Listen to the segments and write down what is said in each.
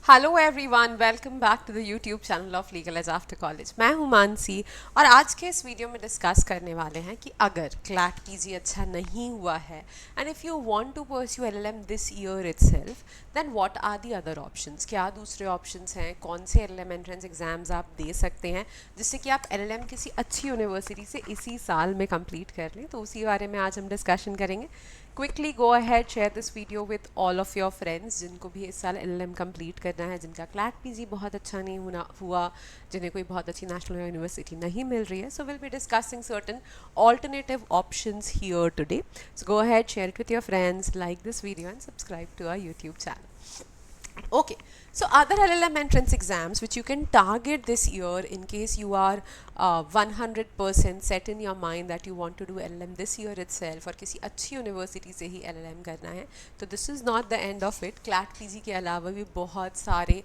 Hello everyone, welcome back to the YouTube channel of legal edge after college. मैं हूं मानसी और आज के इस वीडियो में डिस्कस करने वाले हैं कि अगर क्लैट पीजी अच्छा नहीं हुआ है and if you want to pursue LLM this year itself, then what are the other options. क्या दूसरे ऑप्शंस हैं, कौन से एलएलएम एंट्रेंस एग्जाम्स आप दे सकते हैं जिससे कि आप एलएलएम किसी अच्छी यूनिवर्सिटी से इसी साल में कंप्लीट कर लें। तो उसी बारे में आज हम डिस्कशन करेंगे। Quickly go ahead, share this video with all of your friends जिनको भी इस साल एलएलएम कंप्लीट करना है, जिनका क्लैट पीजी बहुत अच्छा नहीं हुआ, जिन्हें कोई बहुत अच्छी नेशनल यूनिवर्सिटी नहीं मिल रही है। So will be discussing certain alternative options here today. So go ahead, share it with your friends, like this video and subscribe to our YouTube channel. Okay, so other LLM entrance exams which you can target this year in case you are 100% set in your mind that you want to do LLM this year itself और किसी अच्छी university से ही LLM करना है, तो this is not the end of it. CLAT PG के अलावा भी बहुत सारे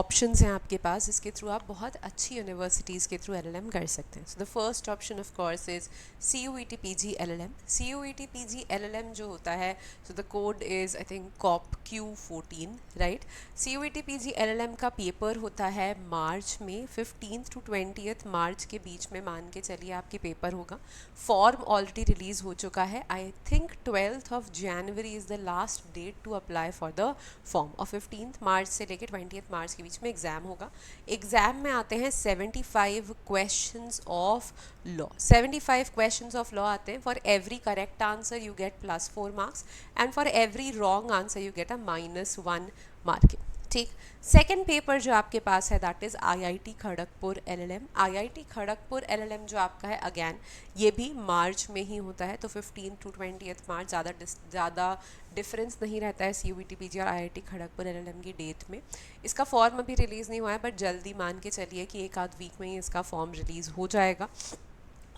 ऑप्शंस हैं आपके पास जिसके थ्रू आप बहुत अच्छी यूनिवर्सिटीज़ के थ्रू LLM कर सकते हैं. So the first option of course is CUET PG LLM. CUET PG LLM जो होता है, so the code is I think COP Q14, right. CUET PG LLM का पेपर होता है मार्च में, 15th to 20th मार्च के बीच में मान के चलिए आपके पेपर होगा. फॉर्म ऑलरेडी रिलीज़ हो चुका है. I think 12th of January is the last date to apply for the form और 15th मार्च से लेकर 20th मार्च के बीच में एग्ज़ाम होगा. एग्ज़ाम में आते हैं 75 questions of law. 75 questions of law आते हैं. For every correct answer you get +4 marks and for every wrong answer you get a -1 marking. ठीक. सेकेंड पेपर जो आपके पास है that is IIT Kharagpur LLM. IIT Kharagpur LLM जो आपका है, अगैन ये भी मार्च में ही होता है, तो 15 to 20th मार्च. ज़्यादा डिफरेंस नहीं रहता है CUET PG और IIT खड़गपुर LLM की डेट में. इसका फॉर्म अभी रिलीज़ नहीं हुआ है, बट जल्दी मान के चलिए कि एक आध वीक में ही इसका फॉर्म रिलीज़ हो जाएगा.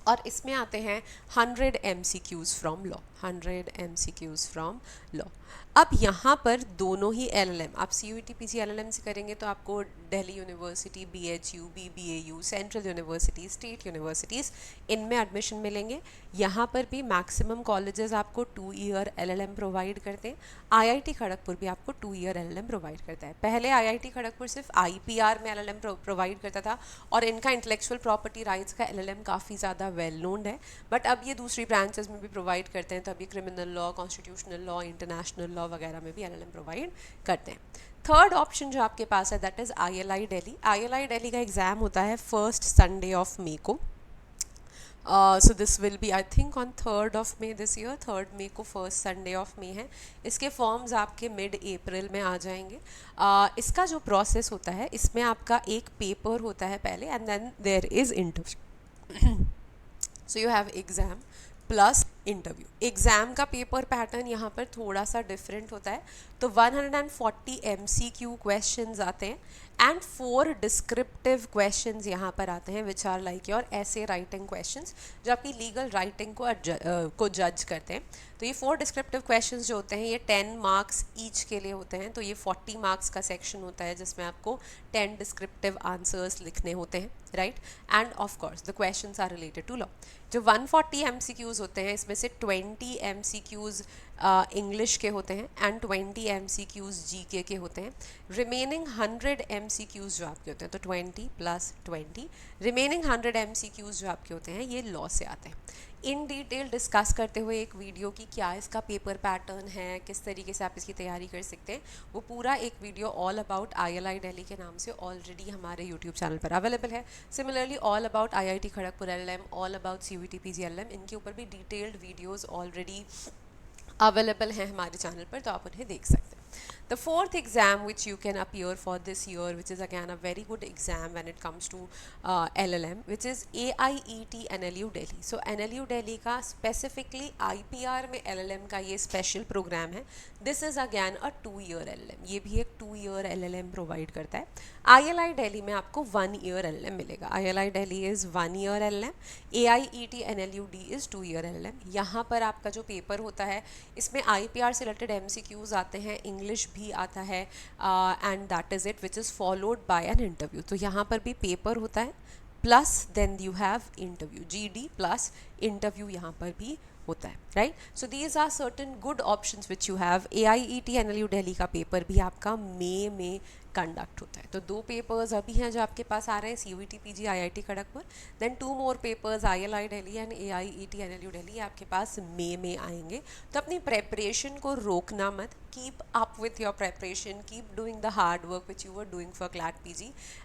और इसमें आते हैं 100 MCQs from law. 100 MCQs from law. अब यहाँ पर दोनों ही LLM आप CUET PG LLM से करेंगे तो आपको Delhi university, BHU, BBAU, central university, state universities, इनमें एडमिशन मिलेंगे. यहाँ पर भी मैक्सिमम कॉलेजेस आपको 2 ईयर LLM प्रोवाइड करते हैं. IIT खड़गपुर भी आपको 2 ईयर LLM प्रोवाइड करता है. पहले IIT खड़गपुर सिर्फ IPR में LLM प्रोवाइड करता था और इनका इंटेलेक्चुअल प्रॉपर्टी राइट्स का LLM काफ़ी ज़्यादा वेल नोन है, बट अब ये दूसरी ब्रांचेस में भी प्रोवाइड करते हैं. तो अभी criminal law, constitutional law, international law वगैरह में भी LLM प्रोवाइड करते हैं. थर्ड ऑप्शन जो आपके पास है that is ILI Delhi. ILI Delhi का एग्ज़ाम होता है फर्स्ट संडे ऑफ मे को. So this will be I think on 3rd of May this year. 3rd May को फर्स्ट संडे ऑफ मे है. इसके फॉर्म्स आपके मिड अप्रैल में आ जाएंगे. इसका जो प्रोसेस होता है, इसमें आपका एक पेपर होता है पहले and then there is interview. So you have exam plus interview. Exam का पेपर पैटर्न यहाँ पर थोड़ा सा डिफरेंट होता है. तो 140 MCQ क्वेश्चंस आते हैं एंड 4 डिस्क्रिप्टिव क्वेश्चंस यहाँ पर आते हैं विच आर लाइक योर ऐसे राइटिंग क्वेश्चंस जो आपकी लीगल राइटिंग को जज करते हैं. तो ये 4 डिस्क्रिप्टिव क्वेश्चंस जो होते हैं ये 10 मार्क्स ईच के लिए होते हैं. तो ये 40 मार्क्स का सेक्शन होता है जिसमें आपको 10 डिस्क्रिप्टिव आंसर्स लिखने होते हैं, right. And of course the questions are related to law. जो 140 MCQs होते हैं इसमें से 20 MCQs इंग्लिश के होते हैं एंड 20 MCQs GK के होते हैं. रिमेनिंग 100 MCQs जो आपके होते हैं, तो 20 + 20, रिमेनिंग 100 MCQs जो आपके होते हैं ये लॉ से आते हैं. इन डिटेल डिस्कस करते हुए एक वीडियो की क्या इसका पेपर पैटर्न है, किस तरीके से आप इसकी तैयारी कर सकते हैं, वो पूरा एक video all about ILI Delhi के नाम से ऑलरेडी हमारे यूट्यूब चैनल पर अवेलेबल है. Similarly all about IIT Kharagpur LLM, all about CUET PG LLM, इनके ऊपर भी डिटेल्ड वीडियोज़ ऑलरेडी अवेलेबल हैं हमारे चैनल पर, तो आप उन्हें देख सकते हैं. The fourth exam which you can appear for this year, which is again a very good exam when it comes to LLM, which is AIET NLU Delhi. So NLU Delhi का specifically IPR में LLM का ये special program है. This is again a 2-year LLM. ये भी एक 2-year LLM provide करता है. ILI Delhi में आपको 1-year LLM मिलेगा. ILI Delhi is 1-year LLM. AIET NLUD is 2-year LLM. यहाँ पर आपका जो पेपर होता है इसमें IPR से रिलेटेड MCQs आते हैं, इंग्लिश भी आता है and that is it which is followed by an interview. तो यहाँ पर भी पेपर होता है plus then you have interview, GD plus interview यहाँ पर भी होता है, right. So these are certain good options which you have. AIET NLU Delhi का पेपर भी आपका मई में कंडक्ट होता है। तो 2 पेपर्स अभी हैं जो आपके पास आ रहे हैं, CUET PG IIT Kharagpur, then 2 more papers ILI Delhi and AIET NLU Delhi आपके पास मई में आएंगे। तो अपनी प्रेपरेशन को रोकना मत, keep up with your preparation, keep doing the hard work which you were doing for CLAT PG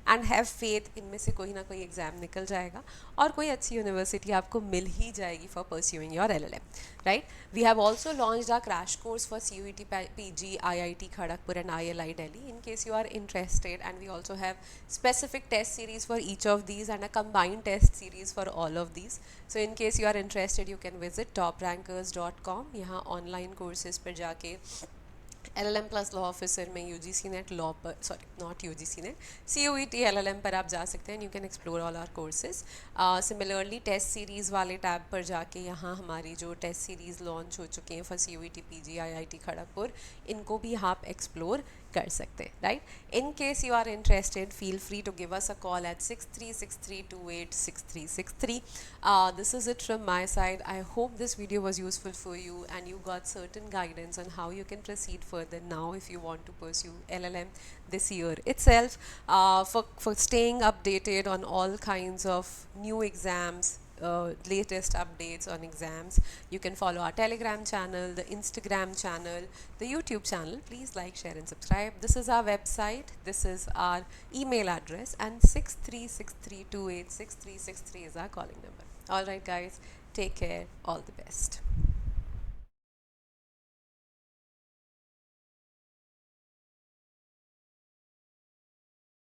and have faith, इनमें से कोई ना कोई एग्जाम निकल जाएगा और कोई अच्छी यूनिवर्सिटी आपको मिल ही जाएगी for pursuing your LLM, right? We have also launched our crash course for CUET PG IIT Kharagpur and ILI Delhi in case you are interested, and we also have specific test series for each of these and a combined test series for all of these. So in case you are interested, you can visit toprankers.com. यहाँ online courses पर जाके LLM plus law officer में UGC net law पर, sorry not UGC net, CUET LLM पर आप जा सकते हैं। You can explore all our courses. Similarly test series वाले टैब पर जाके यहाँ हमारी जो टेस्ट सीरीज़ लॉन्च हो चुके हैं for CUET PG IIT Kharagpur, इनको भी आप एक्सप्लोर कर सकते हैं, right? In case you are interested, feel free to give us a call at 6363286363. This is it from my side. I hope this video was useful for you and you got certain guidance on how you can proceed further now if you want to pursue LLM this year itself. For staying updated on all kinds of new exams, latest updates on exams, you can follow our Telegram channel, the Instagram channel, the YouTube channel. Please like, share and subscribe. This is our website, this is our email address, and 6363286363 is our calling number. All right guys, take care, all the best.